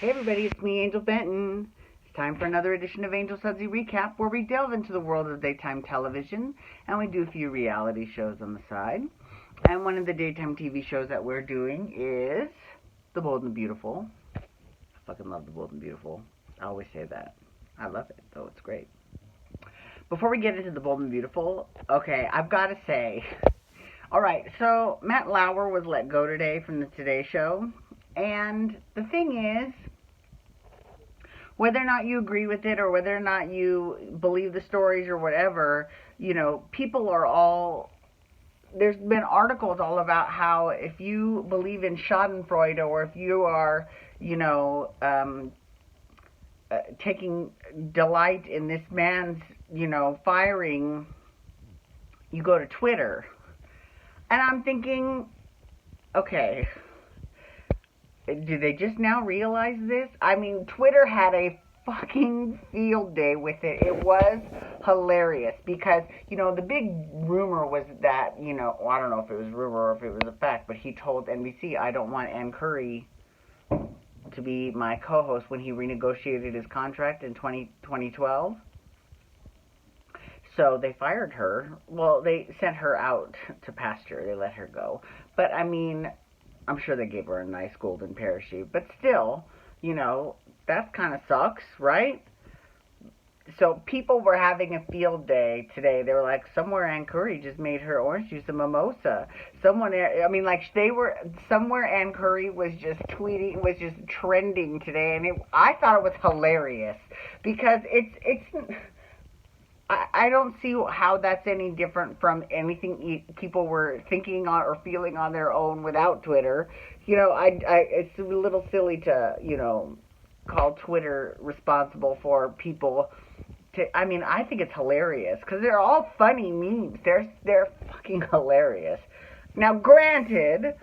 Hey everybody, it's me, Angel Benton. It's time for another edition of Angel Sudsy Recap, where we delve into the world of daytime television, and we do a few reality shows on the side. And one of the daytime TV shows that we're doing is The Bold and the Beautiful. I fucking love The Bold and Beautiful. I always say that. I love it, though. It's great. Before we get into The Bold and Beautiful, okay, I've got to say, alright, so Matt Lauer was let go today from the Today Show. And the thing is, whether or not you agree with it or whether or not you believe the stories or whatever, you know, people are all, there's been articles all about how if you believe in Schadenfreude or if you are, you know, taking delight in this man's, you know, firing, you go to Twitter. And I'm thinking, okay, do they just now realize this? I mean, Twitter had a fucking field day with it. It was hilarious because, you know, the big rumor was that, you know, well, I don't know if it was rumor or if it was a fact, but he told NBC, I don't want Ann Curry to be my co-host when he renegotiated his contract in 2012. So they fired her. Well, they sent her out to pasture. They let her go. But, I mean, I'm sure they gave her a nice golden parachute. But still, you know, that kind of sucks, right? So people were having a field day today. They were like, somewhere Ann Curry just made her orange juice a mimosa. Somewhere Ann Curry was just tweeting, was just trending today. And I thought it was hilarious. Because I don't see how that's any different from anything people were thinking on or feeling on their own without Twitter. You know, it's a little silly to, you know, call Twitter responsible for people. I mean, I think it's hilarious because they're all funny memes. They're fucking hilarious. Now, granted,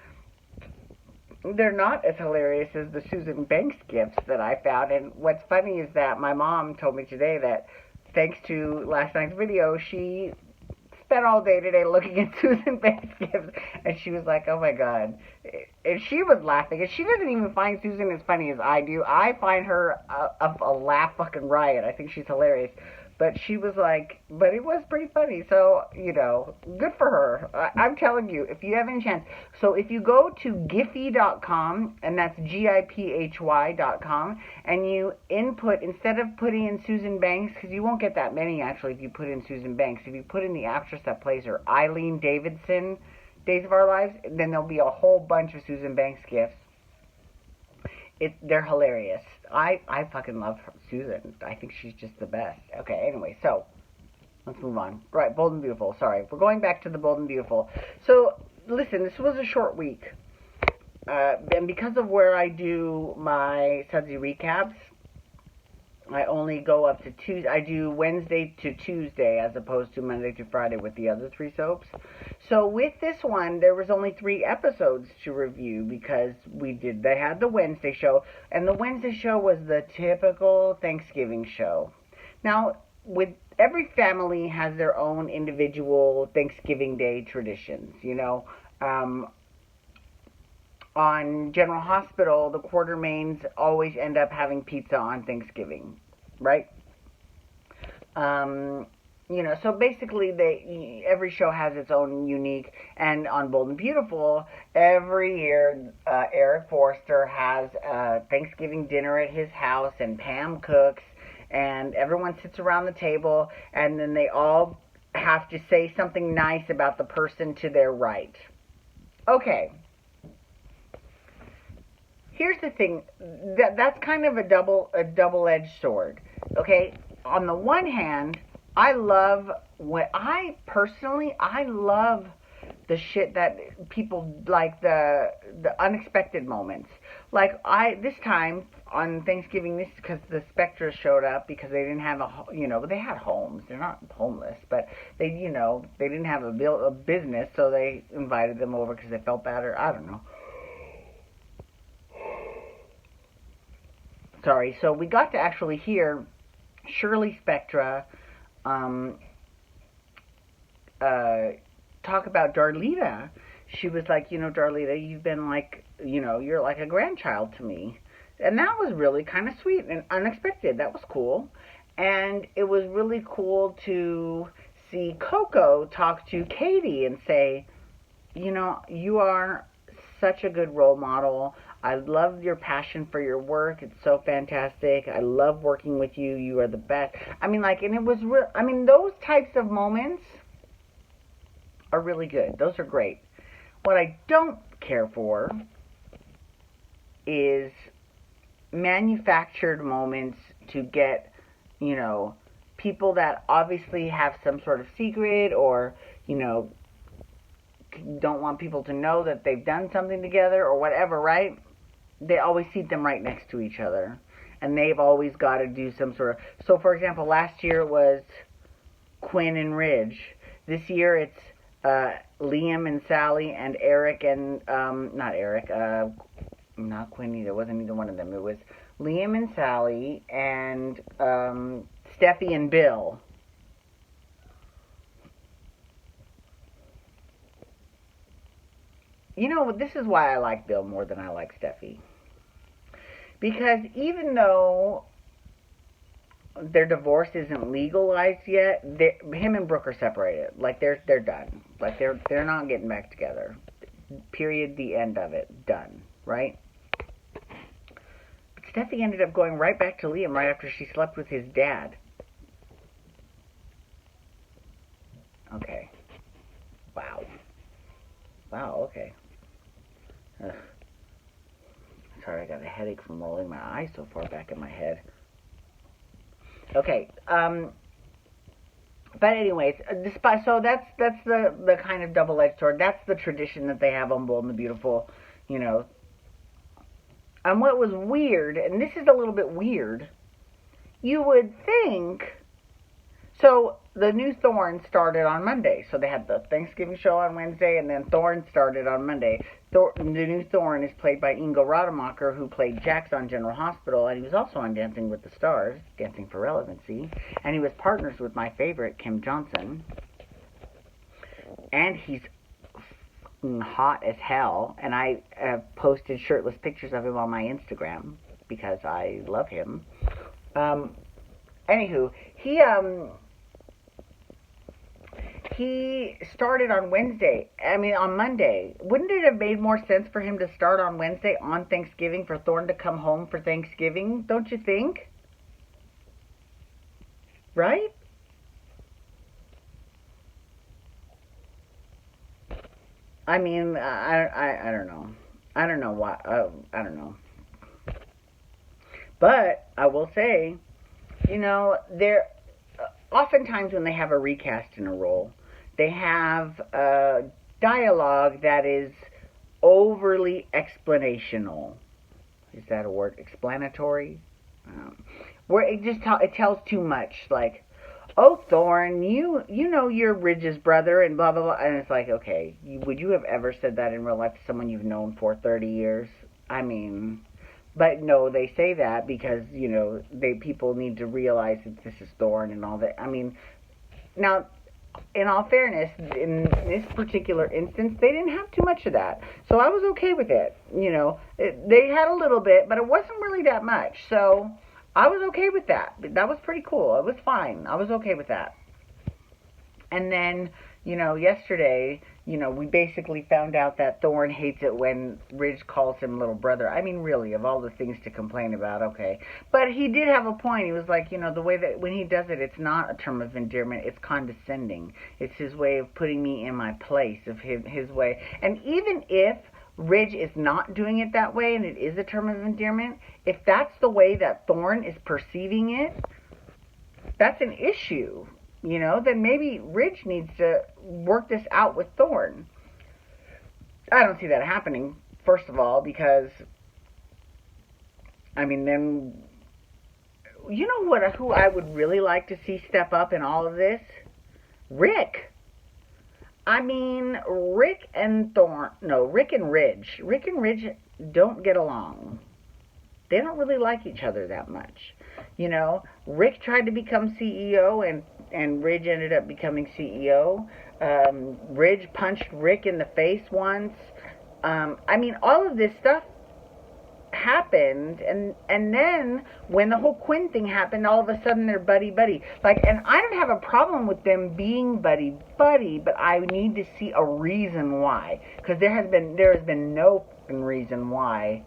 they're not as hilarious as the Susan Banks gifts that I found. And what's funny is that my mom told me today that thanks to last night's video, she spent all day today looking at Susan Banks' gifts, and she was like, oh my god. And she was laughing, and she doesn't even find Susan as funny as I do. I find her a laugh fucking riot. I think she's hilarious. But she was like, but it was pretty funny. So, you know, good for her. I'm telling you, if you have any chance. So if you go to Giphy.com, and that's GIPHY.com, and you input, instead of putting in Susan Banks, because you won't get that many actually if you put in Susan Banks. If you put in the actress that plays her, Eileen Davidson, Days of Our Lives, then there'll be a whole bunch of Susan Banks gifts. They're hilarious. I fucking love Susan. I think she's just the best. Okay, anyway, so let's move on. Right, Bold and Beautiful. Sorry, we're going back to the Bold and Beautiful. So, listen, this was a short week. And because of where I do my Sudsy recaps, I only go up to Tuesday. I do Wednesday to Tuesday as opposed to Monday to Friday with the other three soaps. So with this one, there was only 3 episodes to review because they had the Wednesday show, and the Wednesday show was the typical Thanksgiving show. Now, with every family has their own individual Thanksgiving Day traditions, you know. On General Hospital, the Quartermains always end up having pizza on Thanksgiving, right? You know, so basically every show has its own unique, and on Bold and Beautiful, every year Eric Forster has a Thanksgiving dinner at his house, and Pam cooks, and everyone sits around the table, and then they all have to say something nice about the person to their right. Okay. Here's the thing, that's kind of a double-edged sword, okay? On the one hand, I love the shit that people like, the unexpected moments. Like, this time on Thanksgiving, this because the Spectres showed up because they didn't have they had homes. They're not homeless, but they didn't have a business, so they invited them over because they felt bad, or I don't know. Sorry, so we got to actually hear Shirley Spectra talk about Darlita. She was like, Darlita, you've been like, you're like a grandchild to me. And that was really kind of sweet and unexpected. That was cool. And it was really cool to see Coco talk to Katie and say, you know, you are such a good role model. I love your passion for your work. It's so fantastic. I love working with you. You are the best. I mean, like, and it was real. I mean, those types of moments are really good. Those are great. What I don't care for is manufactured moments to get, you know, people that obviously have some sort of secret or, you know, don't want people to know that they've done something together or whatever, right? They always seat them right next to each other. And they've always got to do some sort of... So, for example, last year it was Quinn and Ridge. This year it's Liam and Sally and Eric and... not Eric. Not Quinn either. It wasn't either one of them. It was Liam and Sally and Steffi and Bill. You know, this is why I like Bill more than I like Steffi. Because even though their divorce isn't legalized yet, him and Brooke are separated. Like, they're done. Like, they're not getting back together. Period. The end of it. Done. Right? But Steffi ended up going right back to Liam right after she slept with his dad. Okay. Wow. Wow, okay. Ugh. Sorry, I got a headache from rolling my eyes so far back in my head. Okay, but anyways, so that's the kind of double-edged sword. That's the tradition that they have on Bold and the Beautiful, you know. And what was weird, and this is a little bit weird, you would think... So, the new Thorne started on Monday. So, they had the Thanksgiving show on Wednesday, and then Thorne started on Monday. The new Thorne is played by Ingo Rademacher, who played Jax on General Hospital, and he was also on Dancing with the Stars, Dancing for Relevancy, and he was partners with my favorite, Kim Johnson. And he's hot as hell, and I have posted shirtless pictures of him on my Instagram, because I love him. Anywho, he started on on Monday. Wouldn't it have made more sense for him to start on Wednesday on Thanksgiving, for Thorne to come home for Thanksgiving? Don't you think? Right? I mean, I don't know. I don't know why. I don't know. But I will say, you know, oftentimes when they have a recast in a role, they have dialogue that is overly explanational. Is that a word? Explanatory? Where it tells too much. Like, oh, Thorne, you know you're Ridge's brother and blah, blah, blah. And it's like, okay, would you have ever said that in real life to someone you've known for 30 years? I mean... But no, they say that because, you know, people need to realize that this is Thorne and all that. I mean, now, in all fairness, in this particular instance, they didn't have too much of that. So I was okay with it. You know, they had a little bit, but it wasn't really that much. So I was okay with that. That was pretty cool. It was fine. I was okay with that. And then, you know, yesterday, you know, we basically found out that Thorne hates it when Ridge calls him little brother. I mean, really, of all the things to complain about, okay. But he did have a point. He was like, you know, the way that when he does it, it's not a term of endearment. It's condescending. It's his way of putting me in my place, of his way. And even if Ridge is not doing it that way and it is a term of endearment, if that's the way that Thorne is perceiving it, that's an issue. You know, then maybe Ridge needs to work this out with Thorne. I don't see that happening, first of all, because, I mean, then, you know who I would really like to see step up in all of this? Rick. I mean, Rick and Ridge. Rick and Ridge don't get along. They don't really like each other that much. You know, Rick tried to become CEO and Ridge ended up becoming CEO. Ridge punched Rick in the face once. I mean, all of this stuff happened, and then when the whole Quinn thing happened, all of a sudden they're buddy-buddy. Like, and I don't have a problem with them being buddy-buddy, but I need to see a reason why. Because there has been no reason why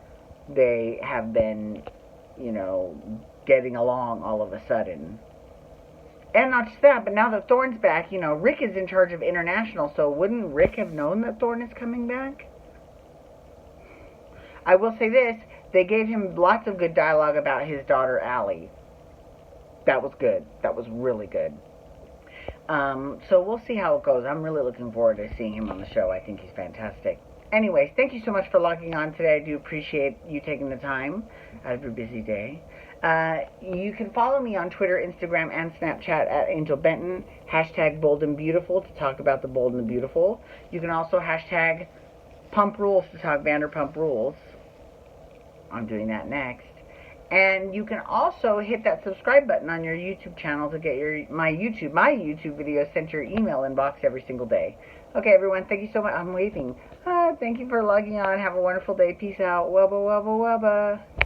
they have been, you know, getting along all of a sudden. And not just that, but now that Thorne's back, you know, Rick is in charge of International, so wouldn't Rick have known that Thorne is coming back? I will say this, they gave him lots of good dialogue about his daughter, Allie. That was good. That was really good. So we'll see how it goes. I'm really looking forward to seeing him on the show. I think he's fantastic. Anyways, thank you so much for logging on today. I do appreciate you taking the time out of your busy day. You can follow me on Twitter, Instagram, and Snapchat at Angel Benton. Hashtag Bold and Beautiful to talk about the bold and the beautiful. You can also hashtag Pump Rules to talk Vanderpump Rules. I'm doing that next. And you can also hit that subscribe button on your YouTube channel to get my YouTube videos sent to your email inbox every single day. Okay, everyone, thank you so much. I'm waving. Thank you for logging on. Have a wonderful day. Peace out. Wubba, wubba, wubba.